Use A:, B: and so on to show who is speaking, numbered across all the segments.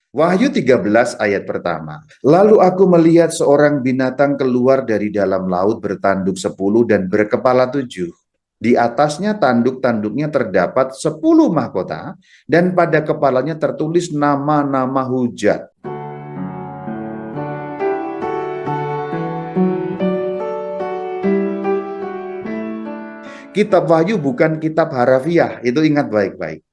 A: Wahyu 13 ayat pertama. Lalu aku melihat seorang binatang keluar dari dalam laut bertanduk 10 dan berkepala 7. Di atasnya tanduk-tanduknya terdapat 10 mahkota dan pada kepalanya tertulis nama-nama hujat. Kitab Wahyu bukan kitab harafiah, itu ingat baik-baik.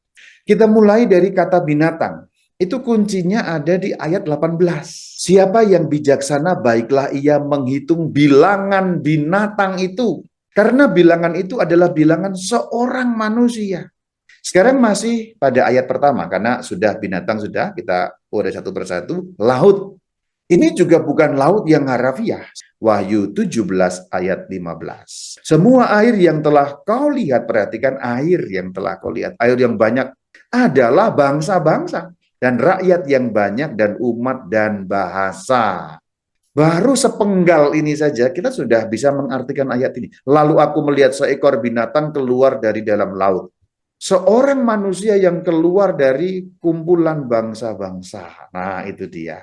A: Kita mulai dari kata binatang. Itu kuncinya ada di ayat 18. Siapa yang bijaksana baiklah ia menghitung bilangan binatang itu. Karena bilangan itu adalah bilangan seorang manusia. Sekarang masih pada ayat pertama, karena sudah binatang sudah, kita udah satu persatu. Laut. Ini juga bukan laut yang harafiah. Wahyu 17 ayat 15. Semua air yang telah kau lihat, perhatikan air yang telah kau lihat, air yang banyak adalah bangsa-bangsa dan rakyat yang banyak dan umat dan bahasa. Baru sepenggal ini saja kita sudah bisa mengartikan ayat ini. Lalu aku melihat seekor binatang keluar dari dalam laut. Seorang manusia yang keluar dari kumpulan bangsa-bangsa. Nah, itu dia.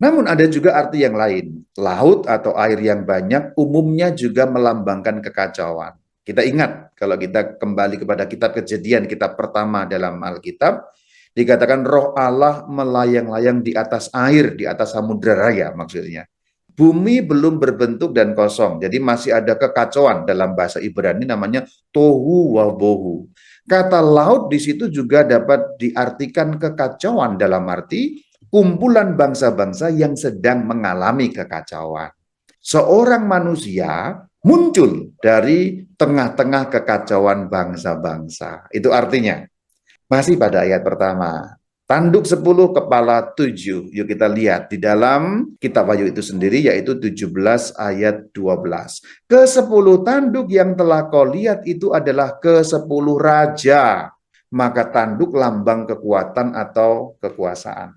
A: Namun ada juga arti yang lain. Laut atau air yang banyak umumnya juga melambangkan kekacauan. Kita ingat kalau kita kembali kepada kitab Kejadian, kitab pertama dalam Alkitab, dikatakan roh Allah melayang-layang di atas air, di atas samudera raya maksudnya. Bumi belum berbentuk dan kosong, jadi masih ada kekacauan. Dalam bahasa Ibrani namanya tohu wabohu. Kata laut di situ juga dapat diartikan kekacauan dalam arti kumpulan bangsa-bangsa yang sedang mengalami kekacauan. Seorang manusia muncul dari tengah-tengah kekacauan bangsa-bangsa. Itu artinya, masih pada ayat pertama. Tanduk 10, kepala 7. Yuk kita lihat di dalam kitab Wahyu itu sendiri, yaitu 17 ayat 12. Ke-10 tanduk yang telah kau lihat itu adalah ke-10 raja. Maka tanduk lambang kekuatan atau kekuasaan.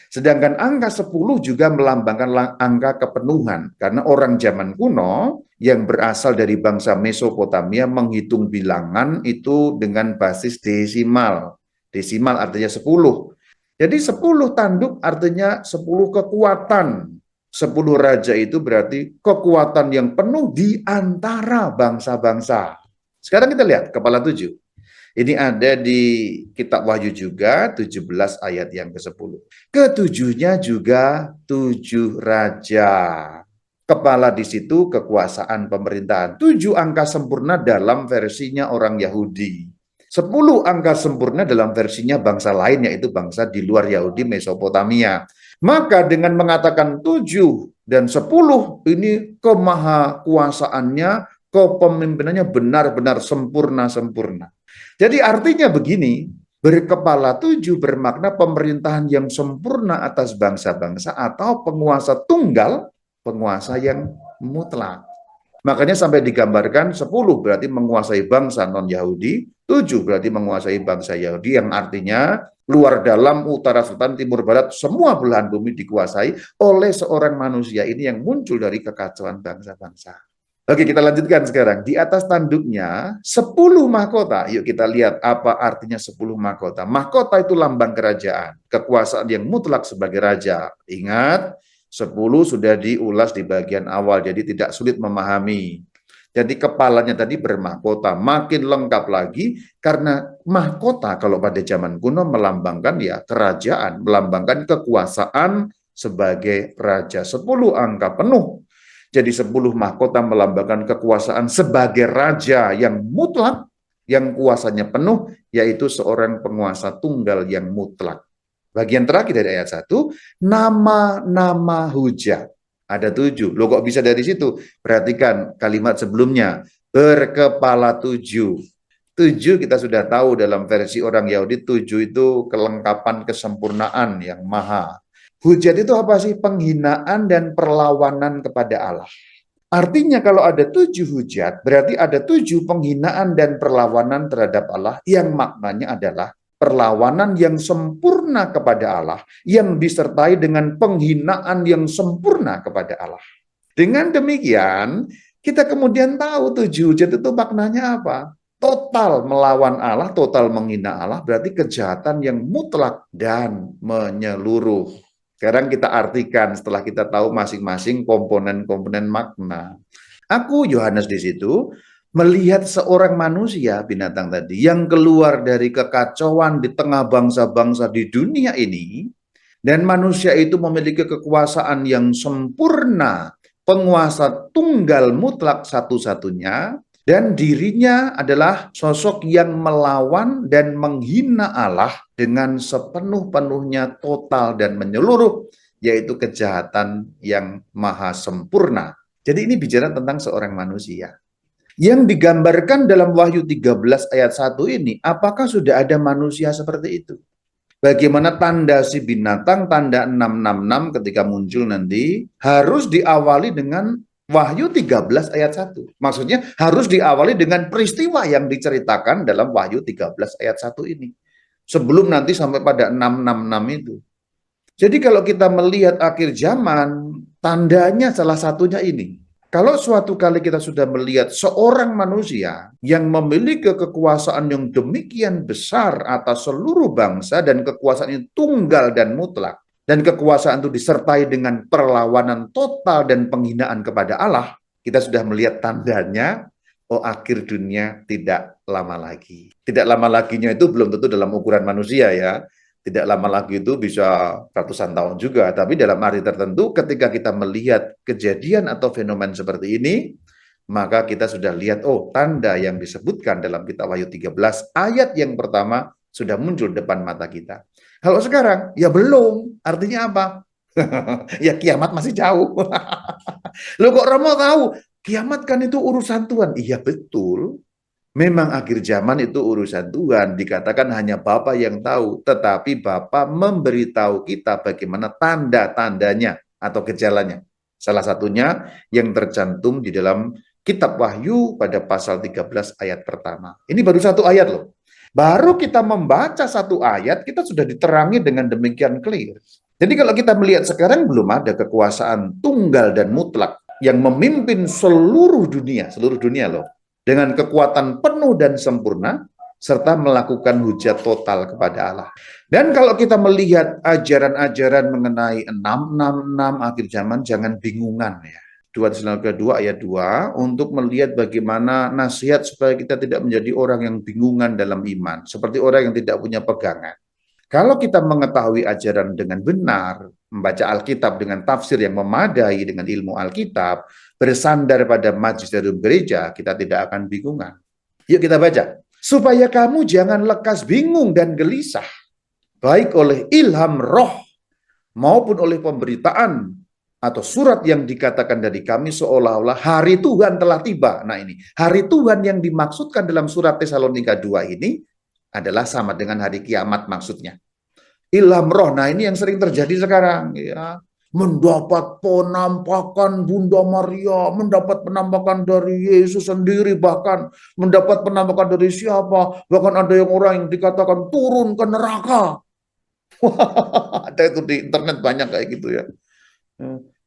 A: Sedangkan angka 10 juga melambangkan angka kepenuhan. Karena orang zaman kuno yang berasal dari bangsa Mesopotamia menghitung bilangan itu dengan basis desimal. Desimal artinya 10. Jadi 10 tanduk artinya 10 kekuatan. 10 raja itu berarti kekuatan yang penuh di antara bangsa-bangsa. Sekarang kita lihat kepala 7. Ini ada di kitab Wahyu juga, 17 ayat yang ke-10. Ketujuhnya juga 7 raja. Kepala di situ kekuasaan pemerintahan. 7 angka sempurna dalam versinya orang Yahudi. 10 angka sempurna dalam versinya bangsa lain, yaitu bangsa di luar Yahudi, Mesopotamia. Maka dengan mengatakan 7 dan 10, ini kemahakuasaannya, kepemimpinannya benar-benar sempurna-sempurna. Jadi artinya begini, berkepala 7 bermakna pemerintahan yang sempurna atas bangsa-bangsa atau penguasa tunggal, penguasa yang mutlak. Makanya sampai digambarkan 10 berarti menguasai bangsa non-Yahudi, 7 berarti menguasai bangsa Yahudi, yang artinya luar dalam, utara selatan, timur barat, semua belahan bumi dikuasai oleh seorang manusia ini yang muncul dari kekacauan bangsa-bangsa. Oke, kita lanjutkan sekarang. Di atas tanduknya 10 mahkota. Yuk kita lihat apa artinya 10 mahkota. Mahkota itu lambang kerajaan, kekuasaan yang mutlak sebagai raja. Ingat, 10 sudah diulas di bagian awal, jadi tidak sulit memahami. Jadi kepalanya tadi bermahkota, makin lengkap lagi karena mahkota kalau pada zaman kuno melambangkan ya kerajaan, melambangkan kekuasaan sebagai raja. 10 angka penuh. Jadi 10 mahkota melambangkan kekuasaan sebagai raja yang mutlak, yang kuasanya penuh, yaitu seorang penguasa tunggal yang mutlak. Bagian terakhir dari ayat 1, nama-nama hujat. Ada 7. Loh kok bisa dari situ? Perhatikan kalimat sebelumnya, berkepala 7. 7 kita sudah tahu dalam versi orang Yahudi, 7 itu kelengkapan kesempurnaan yang maha. Hujat itu apa sih? Penghinaan dan perlawanan kepada Allah. Artinya kalau ada 7 hujat, berarti ada 7 penghinaan dan perlawanan terhadap Allah yang maknanya adalah perlawanan yang sempurna kepada Allah, yang disertai dengan penghinaan yang sempurna kepada Allah. Dengan demikian, kita kemudian tahu 7 hujat itu maknanya apa. total melawan Allah, total menghina Allah, berarti kejahatan yang mutlak dan menyeluruh. Sekarang kita artikan setelah kita tahu masing-masing komponen-komponen makna. Aku, Yohanes di situ, melihat seorang manusia, binatang tadi, yang keluar dari kekacauan di tengah bangsa-bangsa di dunia ini, dan manusia itu memiliki kekuasaan yang sempurna, penguasa tunggal mutlak satu-satunya, dan dirinya adalah sosok yang melawan dan menghina Allah dengan sepenuh-penuhnya, total dan menyeluruh, yaitu kejahatan yang maha sempurna. Jadi ini bicara tentang seorang manusia. Yang digambarkan dalam Wahyu 13 ayat 1 ini, apakah sudah ada manusia seperti itu? Bagaimana tanda si binatang, tanda 666 ketika muncul nanti, harus diawali dengan Wahyu 13 ayat 1. Maksudnya harus diawali dengan peristiwa yang diceritakan dalam Wahyu 13 ayat 1 ini. Sebelum nanti sampai pada 666 itu. Jadi kalau kita melihat akhir zaman, tandanya salah satunya ini. Kalau suatu kali kita sudah melihat seorang manusia yang memiliki kekuasaan yang demikian besar atas seluruh bangsa dan kekuasaan itu tunggal dan mutlak, dan kekuasaan itu disertai dengan perlawanan total dan penghinaan kepada Allah, kita sudah melihat tandanya, oh akhir dunia tidak lama lagi. Tidak lama laginya itu belum tentu dalam ukuran manusia ya. Tidak lama lagi itu bisa ratusan tahun juga, tapi dalam arti tertentu ketika kita melihat kejadian atau fenomen seperti ini, maka kita sudah lihat, oh tanda yang disebutkan dalam kitab Wahyu 13 ayat yang pertama sudah muncul depan mata kita. Kalau sekarang, ya belum. Artinya apa? Ya kiamat masih jauh. Loh kok Romo tahu? Kiamat kan itu urusan Tuhan. Iya betul. Memang akhir zaman itu urusan Tuhan, dikatakan hanya Bapa yang tahu, tetapi Bapa memberitahu kita bagaimana tanda-tandanya atau gejalanya. Salah satunya yang tercantum di dalam kitab Wahyu pada pasal 13 ayat pertama. Ini baru satu ayat loh. Baru kita membaca satu ayat, kita sudah diterangi dengan demikian clear. Jadi kalau kita melihat sekarang belum ada kekuasaan tunggal dan mutlak yang memimpin seluruh dunia loh, dengan kekuatan penuh dan sempurna, serta melakukan hujat total kepada Allah. Dan kalau kita melihat ajaran-ajaran mengenai 666 akhir zaman, jangan bingungan ya. 2 Tesalonika 2 ayat 2, untuk melihat bagaimana nasihat supaya kita tidak menjadi orang yang bingungan dalam iman, seperti orang yang tidak punya pegangan. Kalau kita mengetahui ajaran dengan benar, membaca Alkitab dengan tafsir yang memadai dengan ilmu Alkitab, bersandar pada magisterium gereja, kita tidak akan bingungan. Yuk kita baca. Supaya kamu jangan lekas bingung dan gelisah, baik oleh ilham roh maupun oleh pemberitaan atau surat yang dikatakan dari kami seolah-olah hari Tuhan telah tiba. Nah ini, hari Tuhan yang dimaksudkan dalam surat Tesalonika 2 ini adalah sama dengan hari kiamat maksudnya. Ilham roh, nah ini yang sering terjadi sekarang ya. Mendapat penampakan Bunda Maria, mendapat penampakan dari Yesus sendiri, bahkan mendapat penampakan dari siapa, bahkan ada yang orang yang dikatakan turun ke neraka. Ada itu di internet banyak kayak gitu ya.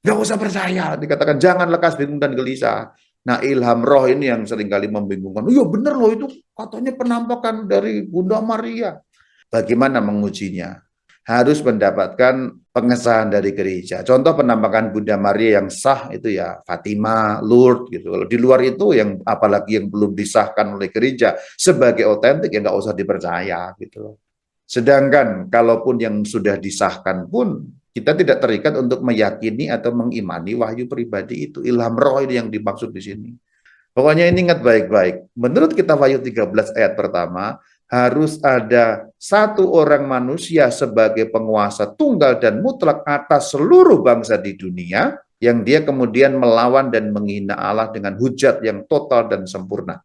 A: Gak usah percaya, dikatakan jangan lekas bingung dan gelisah. Nah ilham roh ini yang seringkali membingungkan. Iya bener loh itu katanya penampakan dari Bunda Maria. Bagaimana mengujinya? Harus mendapatkan pengesahan dari gereja. Contoh penampakan Bunda Maria yang sah itu ya Fatima, Lourdes gitu. Kalau di luar itu yang apalagi yang belum disahkan oleh gereja sebagai otentik ya nggak usah dipercaya gitu. Sedangkan kalaupun yang sudah disahkan pun kita tidak terikat untuk meyakini atau mengimani wahyu pribadi itu. Ilham roh ini yang dimaksud di sini. Pokoknya ini ingat baik-baik. Menurut kitab Wahyu 13 ayat pertama, harus ada satu orang manusia sebagai penguasa tunggal dan mutlak atas seluruh bangsa di dunia, yang dia kemudian melawan dan menghina Allah dengan hujat yang total dan sempurna.